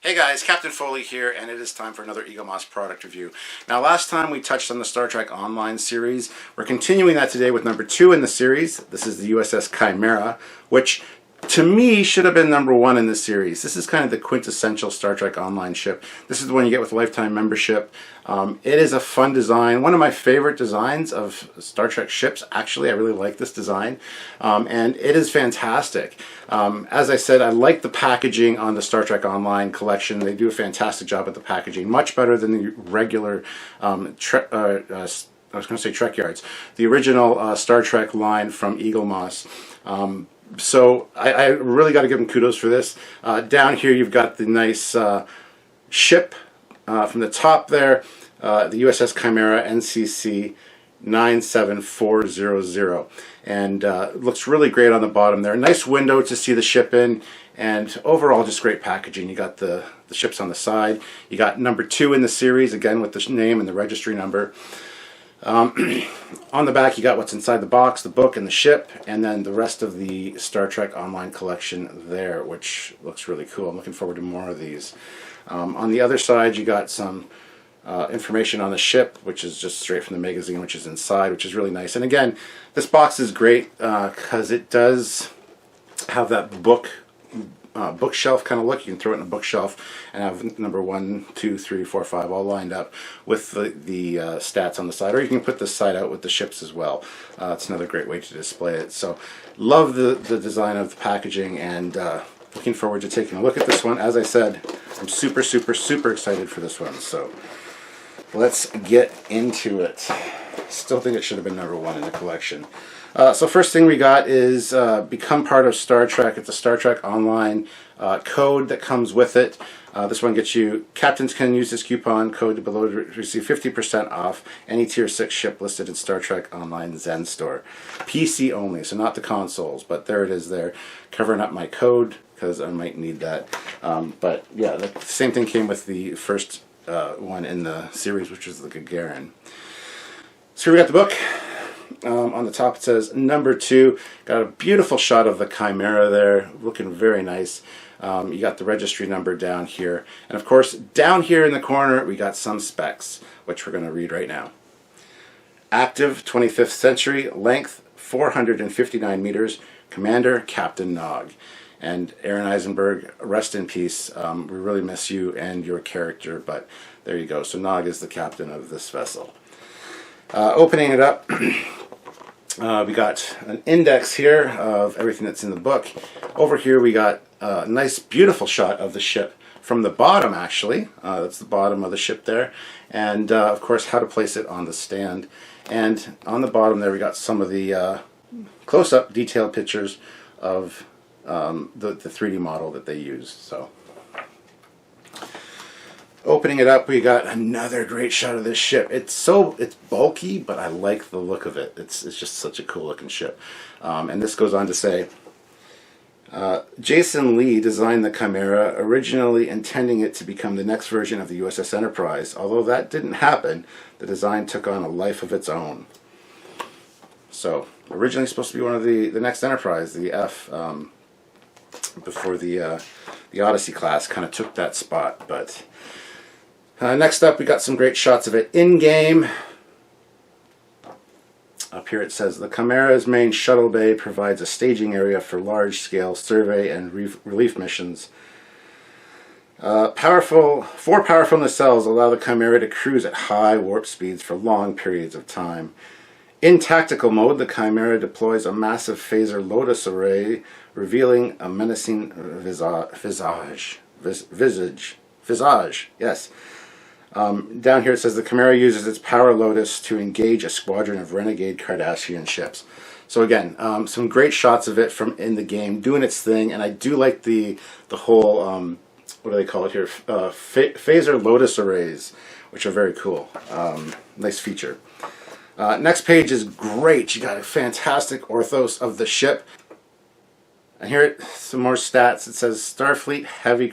Hey guys, Captain Foley here, and it is time for another Eaglemoss product review. Now last time we touched on the Star Trek Online series. We're continuing that today with number 2 in the series. This is the USS Chimera, which to me should have been number 1 in the series. This is kind of the quintessential Star Trek Online ship. This is the one you get with lifetime membership. It is a fun design. One of my favorite designs of Star Trek ships, actually. I really like this design. And it is fantastic. As I said, I like the packaging on the Star Trek Online collection. They do a fantastic job with the packaging. Much better than the regular I was going to say Trekyards. The original Star Trek line from Eaglemoss. So I really got to give them kudos for this. Down here you've got the nice ship from the top there, the USS Chimera NCC 97400, and looks really great on the bottom there. Nice window to see the ship in, and overall just great packaging. You got the ships on the side. You got number 2 in the series, again with the name and the registry number. On the back you got what's inside the box, the book and the ship, and then the rest of the Star Trek Online collection there, which looks really cool. I'm looking forward to more of these. On the other side you got some information on the ship, which is just straight from the magazine, which is inside, which is really nice. And again, this box is great because it does have that bookshelf kind of look. You can throw it in a bookshelf and have number 1, 2, 3, 4, 5 all lined up with the stats on the side, or you can put this side out with the ships as well. It's another great way to display it. So love the design of the packaging, and looking forward to taking a look at this one. As I said, I'm super excited for this one, so let's get into it. Still think it should have been number 1 in the collection. So first thing we got is become part of Star Trek. It's a Star Trek Online code that comes with it. This one gets you, captains can use this coupon code below to receive 50% off any Tier 6 ship listed in Star Trek Online Zen Store. PC only, so not the consoles, but there it is there. Covering up my code because I might need that. But yeah, the same thing came with the first one in the series, which was the Gagarin. So we got the book. On the top it says number 2. Got a beautiful shot of the Chimera there, looking very nice. You got the registry number down here, and of course down here in the corner we got some specs, which we're going to read right now. Active 25th century, length 459 meters, commander Captain Nog. And Aaron Eisenberg, rest in peace. We really miss you and your character, but there you go. So Nog is the captain of this vessel. Opening it up, we got an index here of everything that's in the book. Over here we got a nice beautiful shot of the ship from the bottom, actually. That's the bottom of the ship there. And of course how to place it on the stand. And on the bottom there we got some of the close-up detailed pictures of the 3D model that they used. So opening it up, we got another great shot of this ship. It's bulky, but I like the look of it. It's just such a cool looking ship. And this goes on to say, Jason Lee designed the Chimera, originally intending it to become the next version of the USS Enterprise. Although that didn't happen, the design took on a life of its own. So originally supposed to be one of the next Enterprise, the F, before the Odyssey class kind of took that spot, but next up we got some great shots of it in-game. Up here it says, the Chimera's main shuttle bay provides a staging area for large-scale survey and relief missions. 4 powerful nacelles allow the Chimera to cruise at high warp speeds for long periods of time. In tactical mode, the Chimera deploys a massive phaser Lotus array, revealing a menacing visage. Yes. Down here it says the Chimera uses its power Lotus to engage a squadron of renegade Cardassian ships. So again, some great shots of it from in the game, doing its thing, and I do like the whole, what do they call it here, phaser Lotus arrays, which are very cool. Nice feature. Next page is great. You got a fantastic orthos of the ship. And here, some more stats. It says Starfleet Heavy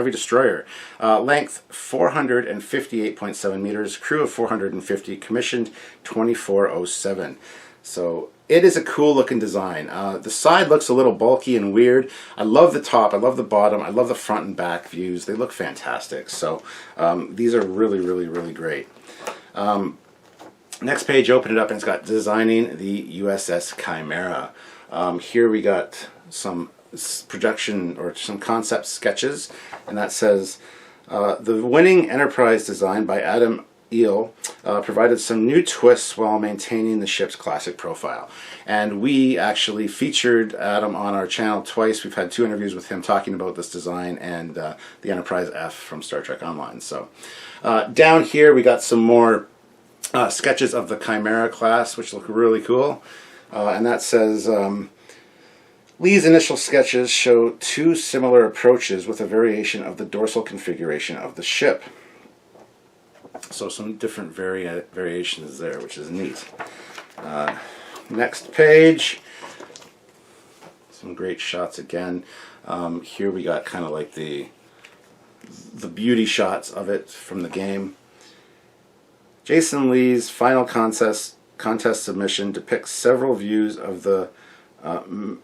Destroyer. Length 458.7 meters. Crew of 450. Commissioned 2407. So it is a cool looking design. The side looks a little bulky and weird. I love the top, I love the bottom, I love the front and back views. They look fantastic. So these are really, really, really great. Next page, open it up, and it's got designing the USS Chimera. Here we got some projection or some concept sketches, and that says the winning Enterprise design by Adam Eel provided some new twists while maintaining the ship's classic profile. And we actually featured Adam on our channel twice. We've had 2 interviews with him talking about this design and the Enterprise F from Star Trek Online. So down here we got some more sketches of the Chimera class, which look really cool. And that says Lee's initial sketches show 2 similar approaches with a variation of the dorsal configuration of the ship. So some different variations there, which is neat. Next page, some great shots again. Here we got kind of like the beauty shots of it from the game. Jason Lee's final contest submission depicts several views of the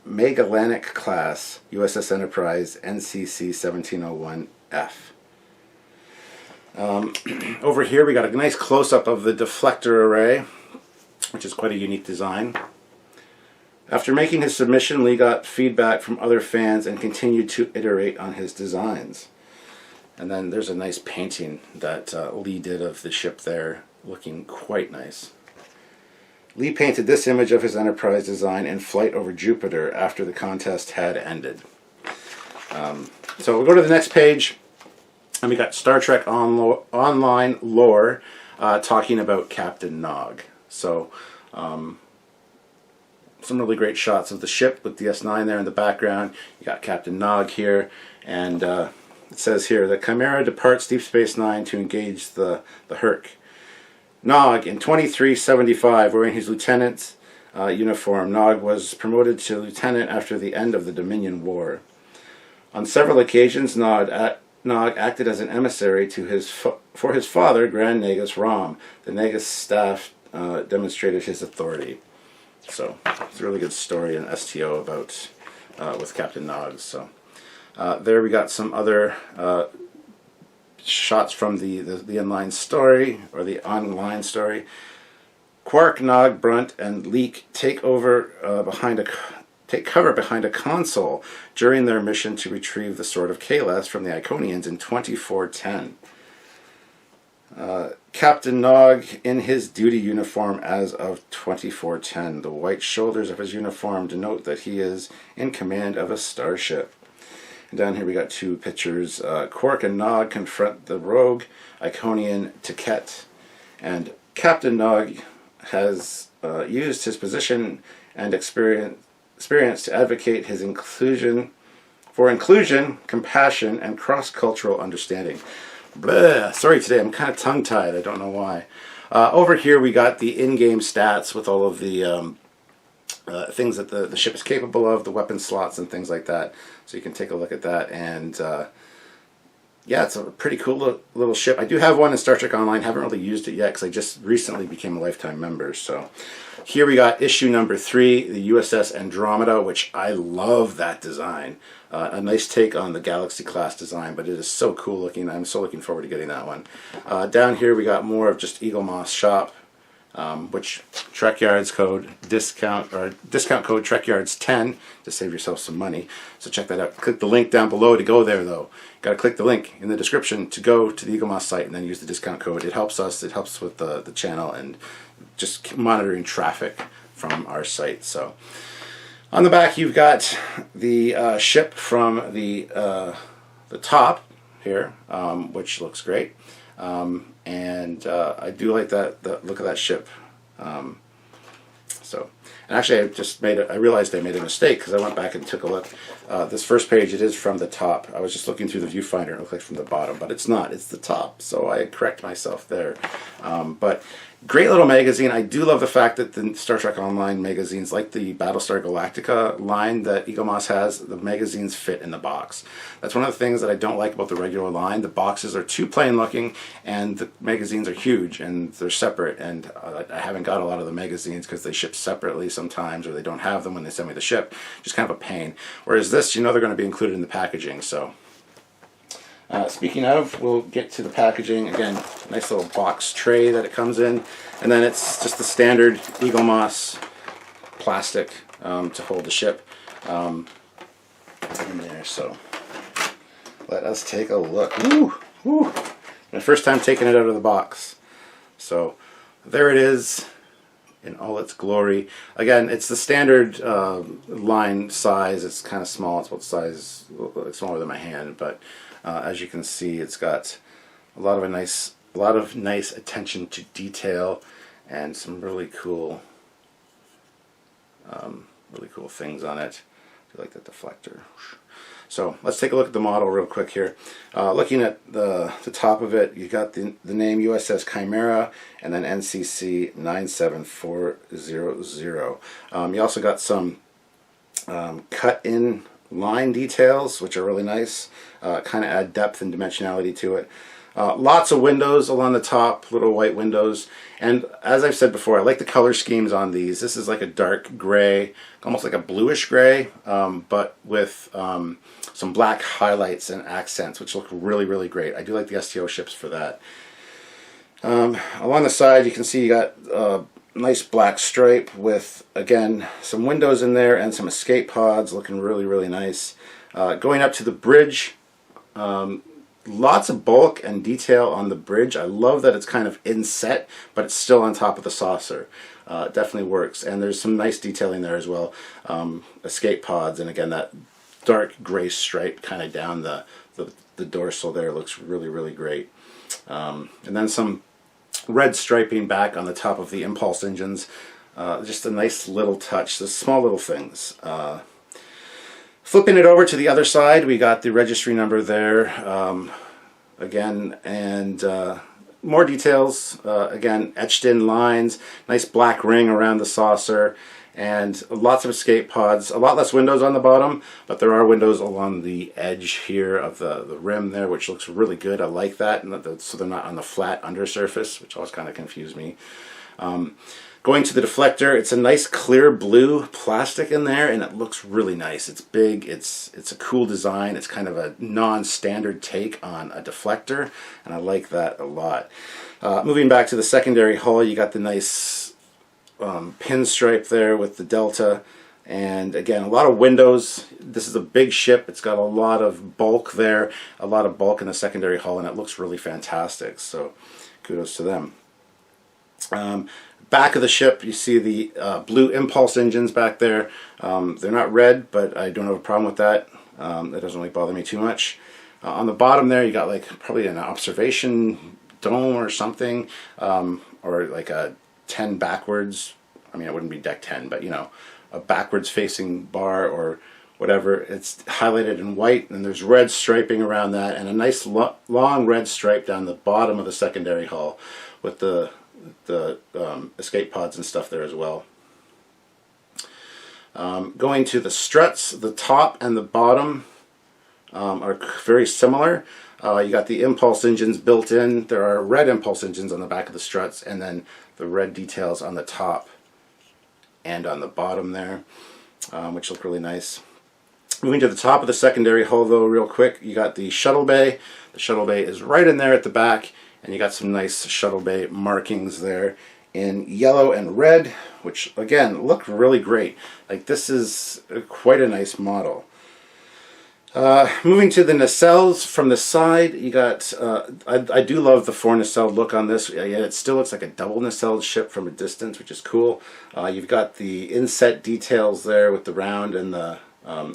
Magellanic class USS Enterprise NCC 1701F. Over here we got a nice close-up of the deflector array, which is quite a unique design. After making his submission, Lee got feedback from other fans and continued to iterate on his designs. And then there's a nice painting that Lee did of the ship there, looking quite nice. Lee painted this image of his Enterprise design in flight over Jupiter after the contest had ended. So we'll go to the next page. And we got Star Trek Online lore talking about Captain Nog. So some really great shots of the ship with DS9 there in the background. You got Captain Nog here, and it says here, the Chimera departs Deep Space Nine to engage the Herc. Nog, in 2375, wearing his lieutenant's uniform, Nog was promoted to lieutenant after the end of the Dominion War. On several occasions, Nog acted as an emissary to for his father, Grand Nagus Rom. The Nagus staff demonstrated his authority. So it's a really good story in STO about with Captain Nog. So there we got some other shots from the inline story, or the online story. Quark, Nog, Brunt, and Leek take cover behind a console during their mission to retrieve the Sword of Kahless from the Iconians in 2410. Captain Nog in his duty uniform as of 2410. The white shoulders of his uniform denote that he is in command of a starship. And down here we got 2 pictures. Quark and Nog confront the rogue Iconian Tiket, and Captain Nog has used his position and experience to advocate his inclusion, compassion, and cross-cultural understanding. Blah, sorry today, I'm kind of tongue-tied, I don't know why. Over here we got the in-game stats with all of the things that the ship is capable of, the weapon slots and things like that. So you can take a look at that, and yeah, it's a pretty cool little ship. I do have one in Star Trek Online, haven't really used it yet because I just recently became a lifetime member. So here we got issue number 3, the USS Andromeda, which I love that design. A nice take on the Galaxy class design, but it is so cool looking. I'm so looking forward to getting that one. Down here we got more of just Eaglemoss shop, which Trekyards code discount code Trekyards 10 to save yourself some money. So check that out. Click the link down below to go there, though. Got to click the link in the description to go to the Eaglemoss site and then use the discount code. It helps us. It helps with the channel and just monitoring traffic from our site. So on the back you've got the ship from the top here, which looks great. And I do like the look of that ship. And actually I realized I made a mistake because I went back and took a look. This first page, it is from the top. I was just looking through the viewfinder and it looked like from the bottom, but it's not, it's the top. So I correct myself there. But Great little magazine. I do love the fact that the Star Trek Online magazines, like the Battlestar Galactica line that Eaglemoss has, the magazines fit in the box. That's one of the things that I don't like about the regular line. The boxes are too plain looking, and the magazines are huge, and they're separate, and I haven't got a lot of the magazines because they ship separately sometimes, or they don't have them when they send me the ship. Just kind of a pain. Whereas this, you know they're going to be included in the packaging, so... speaking of, we'll get to the packaging. Again, nice little box tray that it comes in. And then it's just the standard Eaglemoss plastic to hold the ship in there. So let us take a look. Woo! Woo! My first time taking it out of the box. So there it is in all its glory. Again, it's the standard line size. It's kind of small. It's about the size, smaller than my hand, but as you can see, it's got a lot of nice attention to detail and some really cool things on it. I like that deflector. So let's take a look at the model real quick here. Looking at the top of it, you got the name USS Chimera and then NCC 97400. You also got some cut-in line details, which are really nice. Kind of add depth and dimensionality to it. Lots of windows along the top, little white windows. And as I've said before, I like the color schemes on these. This is like a dark gray, almost like a bluish gray, but with some black highlights and accents, which look really, really great. I do like the STO ships for that. Along the side, you can see you got a nice black stripe with, again, some windows in there and some escape pods looking really, really nice. Going up to the bridge, lots of bulk and detail on the bridge. I love that it's kind of inset, but it's still on top of the saucer. It definitely works. And there's some nice detailing there as well. Escape pods, and again, that dark gray stripe kind of down the dorsal there looks really, really great. And then some red striping back on the top of the impulse engines. Just a nice little touch, the small little things. Flipping it over to the other side, we got the registry number there again, and more details, again, etched in lines, nice black ring around the saucer, and lots of escape pods. A lot less windows on the bottom, but there are windows along the edge here of the rim there, which looks really good. I like that, and so they're not on the flat undersurface, which always kind of confused me. Going to the deflector, it's a nice clear blue plastic in there, and it looks really nice. It's big, it's a cool design, it's kind of a non-standard take on a deflector, and I like that a lot. Moving back to the secondary hull, you got the nice pinstripe there with the delta, and again, a lot of windows. This is a big ship, it's got a lot of bulk there, a lot of bulk in the secondary hull, and it looks really fantastic, so kudos to them. Back of the ship, you see the blue impulse engines back there. They're not red, but I don't have a problem with that. That doesn't really bother me too much. On the bottom there, you got like probably an observation dome or something, or like a 10 backwards. I mean, it wouldn't be deck 10, but you know, a backwards facing bar or whatever. It's highlighted in white, and there's red striping around that, and a nice long red stripe down the bottom of the secondary hull with the escape pods and stuff there as well. Going to the struts, the top and the bottom are very similar. You got the impulse engines built in. There are red impulse engines on the back of the struts, and then the red details on the top and on the bottom there, which look really nice. Moving to the top of the secondary hull though real quick, you got the Shuttle Bay. The Shuttle Bay is right in there at the back, and you got some nice Shuttle Bay markings there in yellow and red, which again look really great. Like, this is quite a nice model. Moving to the nacelles from the side, you got, I do love the 4 nacelle look on this. Yeah, it still looks like a double nacelled ship from a distance, which is cool. You've got the inset details there with the round and the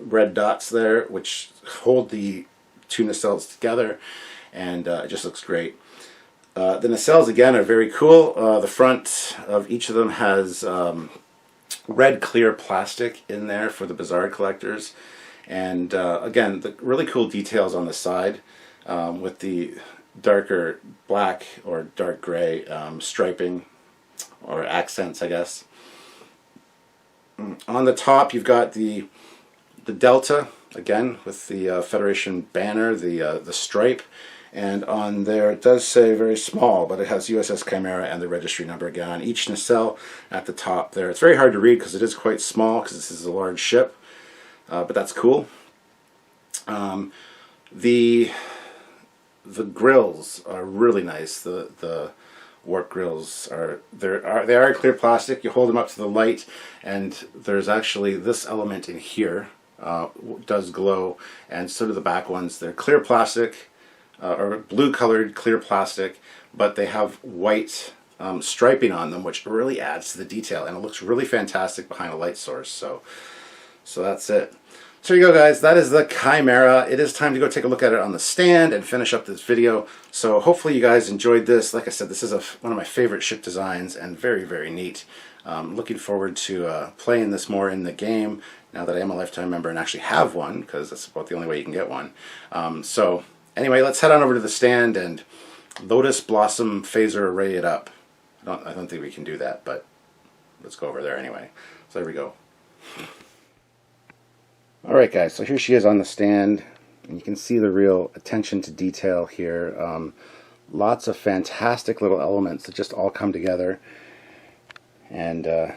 red dots there, which hold the 2 nacelles together, and it just looks great. The nacelles again are very cool. The front of each of them has red clear plastic in there for the Bizarre collectors, and again, the really cool details on the side with the darker black or dark gray striping or accents, I guess. On the top, you've got the Delta, again, with the Federation banner, the stripe. And on there, it does say very small, but it has USS Chimera and the registry number again on each nacelle at the top there. It's very hard to read because it is quite small, because this is a large ship, but that's cool. The grills are really nice. The warp grills they are clear plastic. You hold them up to the light, and there's actually this element in here does glow, and so do the back ones. They're clear plastic, or blue colored clear plastic, but they have white striping on them, which really adds to the detail, and it looks really fantastic behind a light source. So that's it. So there you go, guys. That is the Chimera. It is time to go take a look at it on the stand and finish up this video. So hopefully you guys enjoyed this. Like I said, this is one of my favorite ship designs, and very, very neat. Looking forward to playing this more in the game now that I am a lifetime member and actually have one, because that's about the only way you can get one. So anyway, let's head on over to the stand and Lotus Blossom Phaser Array it up. I don't think we can do that, but let's go over there anyway. So there we go. Alright guys, so here she is on the stand, and you can see the real attention to detail here. Lots of fantastic little elements that just all come together, and it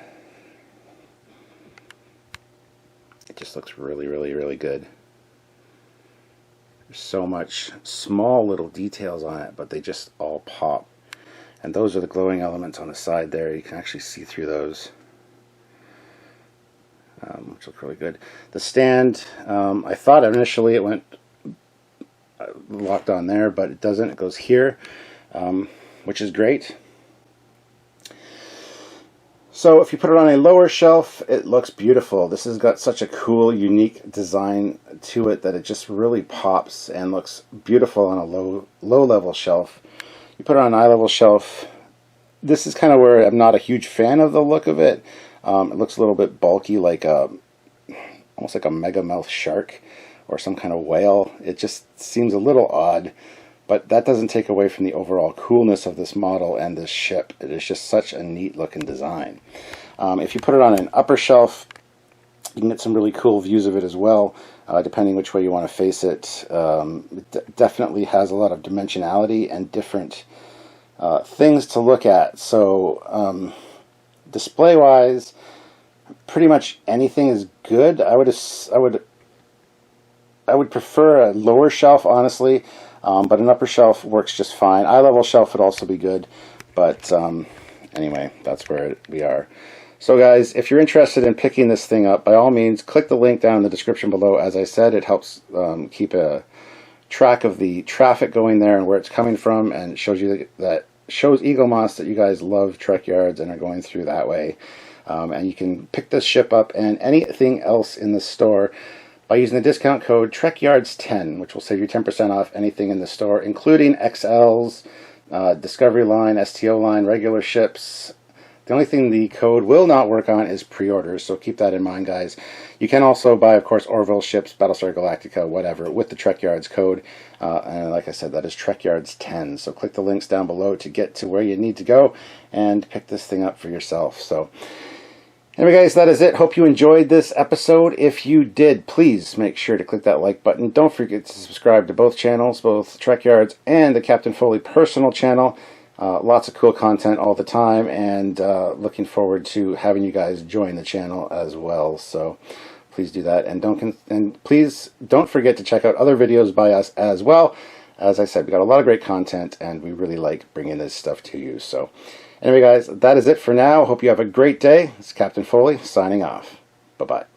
just looks really, really, really good. There's so much small little details on it, but they just all pop. And those are the glowing elements on the side there. You can actually see through those. Which look really good. The stand, I thought initially it went locked on there, but it doesn't. It goes here, which is great. So if you put it on a lower shelf, it looks beautiful. This has got such a cool, unique design to it that it just really pops and looks beautiful on a low level shelf. You put it on an eye level shelf. This is kind of where I'm not a huge fan of the look of it. It looks a little bit bulky, like almost like a megamouth shark or some kind of whale. It just seems a little odd, but that doesn't take away from the overall coolness of this model and this ship. It is just such a neat looking design. If you put it on an upper shelf, you can get some really cool views of it as well, depending which way you want to face it. It definitely has a lot of dimensionality and different things to look at. So display wise, pretty much anything is good. I would prefer a lower shelf, honestly, but an upper shelf works just fine. Eye level shelf would also be good, but anyway, that's where we are. So guys, if you're interested in picking this thing up, by all means, click the link down in the description below. As I said, it helps keep a track of the traffic going there and where it's coming from, and it shows you that shows Eaglemoss that you guys love Trekyards and are going through that way. And you can pick this ship up and anything else in the store by using the discount code Trekyards10, which will save you 10% off anything in the store, including XLs, Discovery line, STO line, regular ships. The only thing the code will not work on is pre-orders, so keep that in mind, guys. You can also buy, of course, Orville ships, Battlestar Galactica, whatever, with the Trekyards code. And like I said, that is Trekyards10. So click the links down below to get to where you need to go and pick this thing up for yourself. So anyway, guys, that is it. Hope you enjoyed this episode. If you did, please make sure to click that like button. Don't forget to subscribe to both channels, both Trekyards and the Captain Foley personal channel. Lots of cool content all the time, and looking forward to having you guys join the channel as well. So please do that, and please don't forget to check out other videos by us as well. As I said, we got a lot of great content, and we really like bringing this stuff to you. So anyway, guys, that is it for now. Hope you have a great day. It's Captain Foley signing off. Bye-bye.